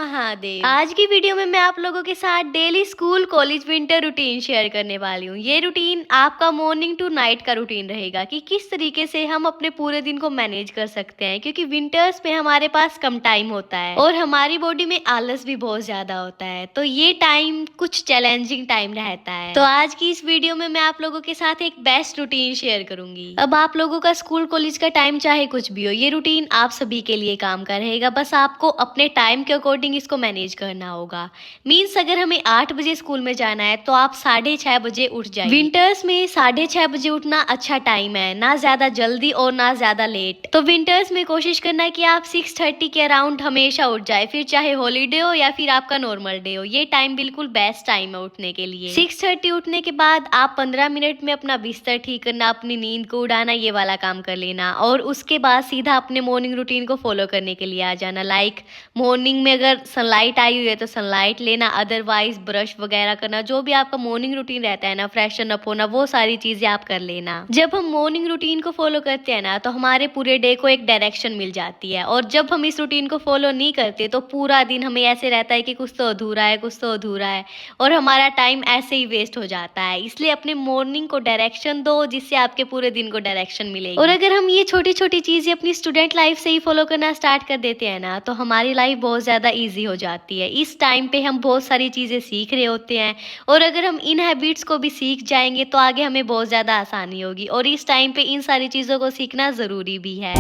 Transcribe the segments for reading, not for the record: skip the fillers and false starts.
महादेव। आज की वीडियो में मैं आप लोगों के साथ daily school college winter routine share करने वाली हूँ। ये रूटीन आपका मॉर्निंग टू नाइट का रूटीन रहेगा कि किस तरीके से हम अपने पूरे दिन को मैनेज कर सकते हैं, क्योंकि विंटर्स में हमारे पास कम टाइम होता है और हमारी बॉडी में आलस भी बहुत ज्यादा होता है, तो ये टाइम कुछ चैलेंजिंग टाइम रहता है। तो आज की इस वीडियो में मैं आप लोगों के साथ एक बेस्ट रूटीन शेयर करूंगी। अब आप लोगों का स्कूल कॉलेज का टाइम चाहे कुछ भी हो, ये रूटीन आप सभी के लिए काम का रहेगा। बस आपको अपने टाइम के अकॉर्डिंग इसको मैनेज करना होगा। मीन्स अगर हमें 8 बजे स्कूल में जाना है तो आप 6:30 बजे उठ जाइए। विंटर्स में 6:30 बजे उठना अच्छा टाइम है, ना ज्यादा जल्दी और ना ज्यादा लेट। तो विंटर्स में कोशिश करना है कि आप 6:30 के अराउंड हमेशा उठ जाए, फिर चाहे हॉलीडे हो या फिर आपका नॉर्मल डे हो। ये टाइम बिल्कुल बेस्ट टाइम है उठने के लिए। 6:30 उठने के बाद आप 15 मिनट में अपना बिस्तर ठीक करना, अपनी नींद को उड़ाना, ये वाला काम कर लेना और उसके बाद सीधा अपने मॉर्निंग रूटीन को फॉलो करने के लिए आ जाना। लाइक मॉर्निंग में अगर सनलाइट आई हुई है तो सनलाइट लेना, अदरवाइज ब्रश वगैरह करना, जो भी आपका मॉर्निंग रूटीन रहता है ना, फ्रेशन अप होना, वो सारी चीजें आप कर लेना। जब हम मॉर्निंग रूटीन को फॉलो करते हैं ना, तो हमारे पूरे डे को एक डायरेक्शन मिल जाती है। और जब हम इस रूटीन को फॉलो नहीं करते तो पूरा दिन हमें ऐसे रहता है कि कुछ तो अधूरा है, कुछ तो अधूरा है, और हमारा टाइम ऐसे ही वेस्ट हो जाता है। इसलिए अपने मॉर्निंग को डायरेक्शन दो, जिससे आपके पूरे दिन को डायरेक्शन मिलेगी। और अगर हम ये छोटी छोटी चीजें अपनी स्टूडेंट लाइफ से ही फॉलो करना स्टार्ट कर देते हैं ना, तो हमारी लाइफ बहुत ज्यादा इजी हो जाती है। इस टाइम पे हम बहुत सारी चीजें सीख रहे होते हैं, और अगर हम इन हैबिट्स को भी सीख जाएंगे तो आगे हमें बहुत ज्यादा आसानी होगी। और इस टाइम पे इन सारी चीजों को सीखना जरूरी भी है।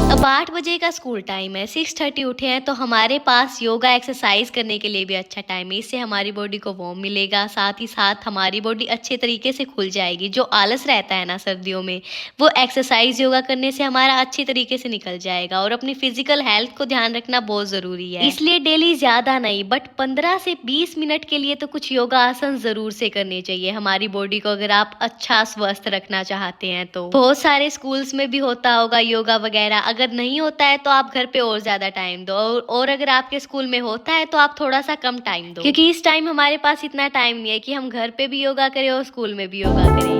अब 8 बजे का स्कूल टाइम है, 6:30 उठे हैं, तो हमारे पास योगा एक्सरसाइज करने के लिए भी अच्छा टाइम है। इससे हमारी बॉडी को वार्म मिलेगा, साथ ही साथ हमारी बॉडी अच्छे तरीके से खुल जाएगी। जो आलस रहता है ना सर्दियों में, वो एक्सरसाइज योगा करने से हमारा अच्छी तरीके से निकल जाएगा। और अपनी फिजिकल हेल्थ को ध्यान रखना बहुत जरूरी है, इसलिए डेली ज्यादा नहीं बट 15 से 20 मिनट के लिए तो कुछ योगा आसन जरूर से करने चाहिए हमारी बॉडी को, अगर आप अच्छा स्वस्थ रखना चाहते हैं तो। बहुत सारे स्कूल्स में भी होता होगा योगा वगैरह, अगर नहीं होता है तो आप घर पे और ज्यादा टाइम दो, और अगर आपके स्कूल में होता है तो आप थोड़ा सा कम टाइम दो, क्योंकि इस टाइम हमारे पास इतना टाइम नहीं है कि हम घर पे भी योगा करें और स्कूल में भी योगा करें।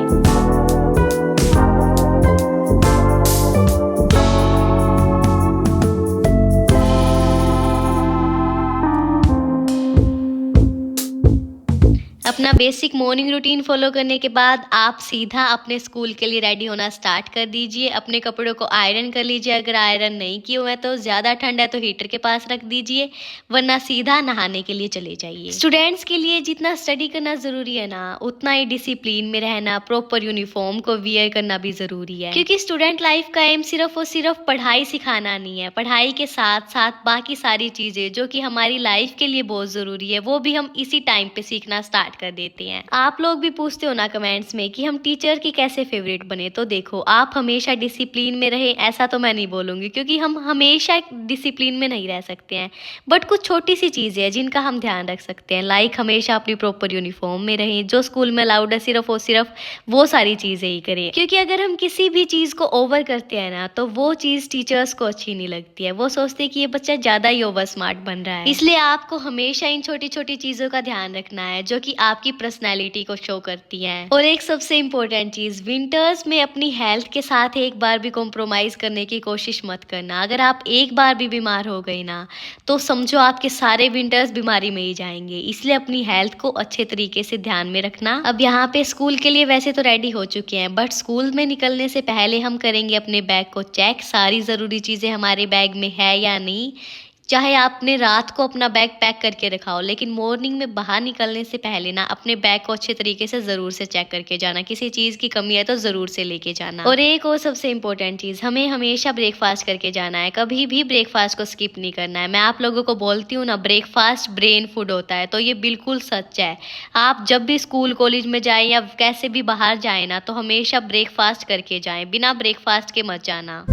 अपना बेसिक मॉर्निंग रूटीन फॉलो करने के बाद आप सीधा अपने स्कूल के लिए रेडी होना स्टार्ट कर दीजिए। अपने कपड़ों को आयरन कर लीजिए, अगर आयरन नहीं किए हुए हैं तो, ज़्यादा ठंड है तो हीटर के पास रख दीजिए, वरना सीधा नहाने के लिए चले जाइए। स्टूडेंट्स के लिए जितना स्टडी करना ज़रूरी है ना, उतना ही डिसिप्लिन में रहना, प्रॉपर यूनिफॉर्म को वियर करना भी ज़रूरी है, क्योंकि स्टूडेंट लाइफ का एम सिर्फ और सिर्फ पढ़ाई सिखाना नहीं है। पढ़ाई के साथ साथ बाकी सारी चीज़ें जो कि हमारी लाइफ के लिए बहुत ज़रूरी है, वो भी हम इसी टाइम पे सीखना स्टार्ट कर देते हैं। आप लोग भी पूछते हो ना कमेंट्स में कि हम टीचर की कैसे फेवरेट बने, तो देखो, आप हमेशा डिसिप्लिन में रहे ऐसा तो मैं नहीं बोलूंगी, क्योंकि हम हमेशा डिसिप्लिन में नहीं रह सकते हैं, बट कुछ छोटी सी चीजें हैं जिनका हम ध्यान रख सकते हैं। लाइक हमेशा अपनी प्रॉपर यूनिफॉर्म में रहें, जो स्कूल में अलाउड है सिर्फ और सिर्फ वो सारी चीजें ही करें, क्योंकि अगर हम किसी भी चीज को ओवर करते हैं ना, तो वो चीज टीचर्स को अच्छी नहीं लगती है। वो सोचते हैं कि ये बच्चा ज्यादा ही ओवर स्मार्ट बन रहा है। इसलिए आपको हमेशा इन छोटी छोटी चीजों का ध्यान रखना है, जो कि आपकी पर्सनैलिटी को शो करती हैं। और एक सबसे इम्पोर्टेंट चीज, विंटर्स में अपनी हेल्थ के साथ एक बार भी कॉम्प्रोमाइज करने की कोशिश मत करना। अगर आप एक बार भी बीमार हो गए ना, तो समझो आपके सारे विंटर्स बीमारी में ही जाएंगे। इसलिए अपनी हेल्थ को अच्छे तरीके से ध्यान में रखना। अब यहाँ पे स्कूल के लिए वैसे तो रेडी हो चुके हैं, बट स्कूल में निकलने से पहले हम करेंगे अपने बैग को चेक, सारी जरूरी चीजें हमारे बैग में है या नहीं। चाहे आपने रात को अपना बैग पैक करके रखा हो, लेकिन मॉर्निंग में बाहर निकलने से पहले ना अपने बैग को अच्छे तरीके से जरूर से चेक करके जाना। किसी चीज की कमी है तो जरूर से लेके जाना। और एक और सबसे इम्पोर्टेंट चीज, हमें हमेशा ब्रेकफास्ट करके जाना है, कभी भी ब्रेकफास्ट को स्किप नहीं करना है। मैं आप लोगों को बोलती हूँ ना, ब्रेकफास्ट ब्रेन फूड होता है, तो ये बिल्कुल सच है। आप जब भी स्कूल कॉलेज में जाए या कैसे भी बाहर जाए ना, तो हमेशा ब्रेकफास्ट करके जाए, बिना ब्रेकफास्ट के मत जाना।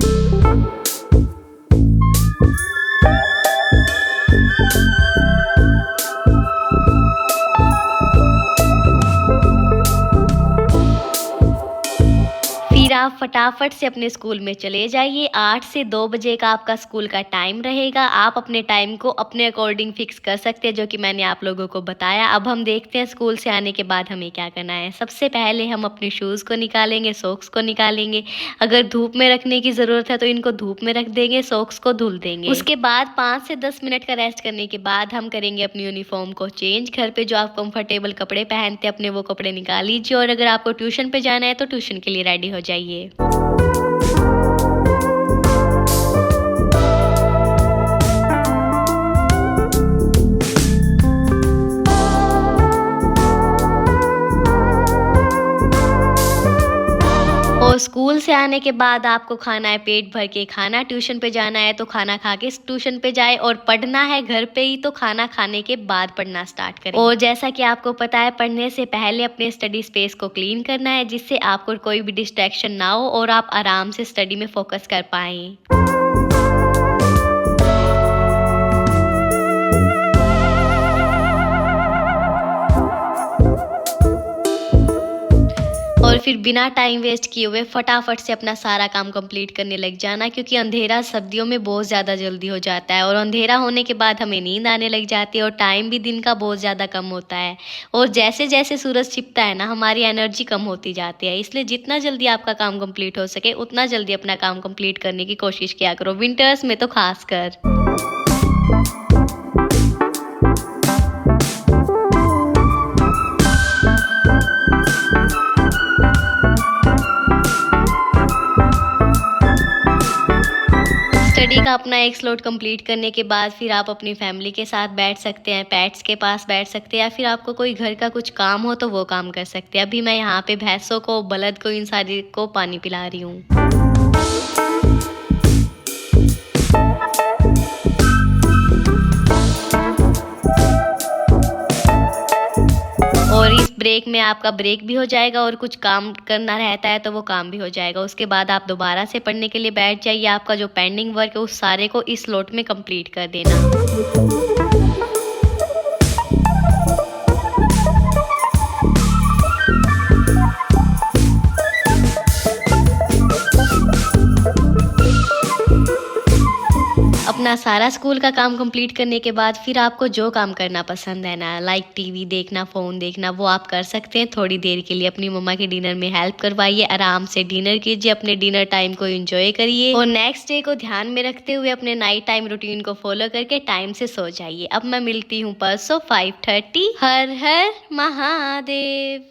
फिर आप आप फटाफट से अपने स्कूल में चले जाइए। 8 से 2 बजे का आपका स्कूल का टाइम रहेगा। आप अपने टाइम को अपने अकॉर्डिंग फिक्स कर सकते हैं, जो कि मैंने आप लोगों को बताया। अब हम देखते हैं स्कूल से आने के बाद हमें क्या करना है। सबसे पहले हम अपने शूज़ को निकालेंगे, सॉक्स को निकालेंगे। अगर धूप में रखने की ज़रूरत है तो इनको धूप में रख देंगे, सॉक्स को धुल देंगे। उसके बाद 5 से 10 मिनट का रेस्ट करने के बाद हम करेंगे अपनी यूनिफॉर्म को चेंज। घर पे जो आप कंफर्टेबल कपड़े पहनते हैं अपने, वो कपड़े निकाल लीजिए। और अगर आपको ट्यूशन पे जाना है तो ट्यूशन के लिए रेडी हो जाइए। और स्कूल से आने के बाद आपको खाना है पेट भर के खाना। ट्यूशन पे जाना है तो खाना खा के ट्यूशन पे जाए, और पढ़ना है घर पे ही तो खाना खाने के बाद पढ़ना स्टार्ट करें। और जैसा कि आपको पता है, पढ़ने से पहले अपने स्टडी स्पेस को क्लीन करना है, जिससे आपको कोई भी डिस्ट्रैक्शन ना हो और आप आराम से स्टडी में फोकस कर पाएं। और फिर बिना टाइम वेस्ट किए हुए फटाफट से अपना सारा काम कंप्लीट करने लग जाना, क्योंकि अंधेरा सर्दियों में बहुत ज़्यादा जल्दी हो जाता है। और अंधेरा होने के बाद हमें नींद आने लग जाती है और टाइम भी दिन का बहुत ज़्यादा कम होता है। और जैसे जैसे सूरज छिपता है ना, हमारी एनर्जी कम होती जाती है। इसलिए जितना जल्दी आपका काम कंप्लीट हो सके उतना जल्दी अपना काम कंप्लीट करने की कोशिश किया करो, विंटर्स में तो खासकर। स्टडी का अपना एक स्लॉट कंप्लीट करने के बाद फिर आप अपनी फैमिली के साथ बैठ सकते हैं, पेट्स के पास बैठ सकते हैं, या फिर आपको कोई घर का कुछ काम हो तो वो काम कर सकते हैं। अभी मैं यहाँ पे भैंसों को, बलद को, इन सारी को पानी पिला रही हूँ। और इस ब्रेक में आपका ब्रेक भी हो जाएगा, और कुछ काम करना रहता है तो वो काम भी हो जाएगा। उसके बाद आप दोबारा से पढ़ने के लिए बैठ जाइए। आपका जो पेंडिंग वर्क है उस सारे को इस स्लॉट में कंप्लीट कर देना। अपना सारा स्कूल का काम कंप्लीट करने के बाद फिर आपको जो काम करना पसंद है ना, लाइक टीवी देखना, फ़ोन देखना, वो आप कर सकते हैं। थोड़ी देर के लिए अपनी मम्मा के डिनर में हेल्प करवाइए, आराम से डिनर कीजिए, अपने डिनर टाइम को एंजॉय करिए। और नेक्स्ट डे को ध्यान में रखते हुए अपने नाइट टाइम रूटीन को फॉलो करके टाइम से सो जाइए। अब मैं मिलती हूँ परसों 5:30। हर हर महादेव।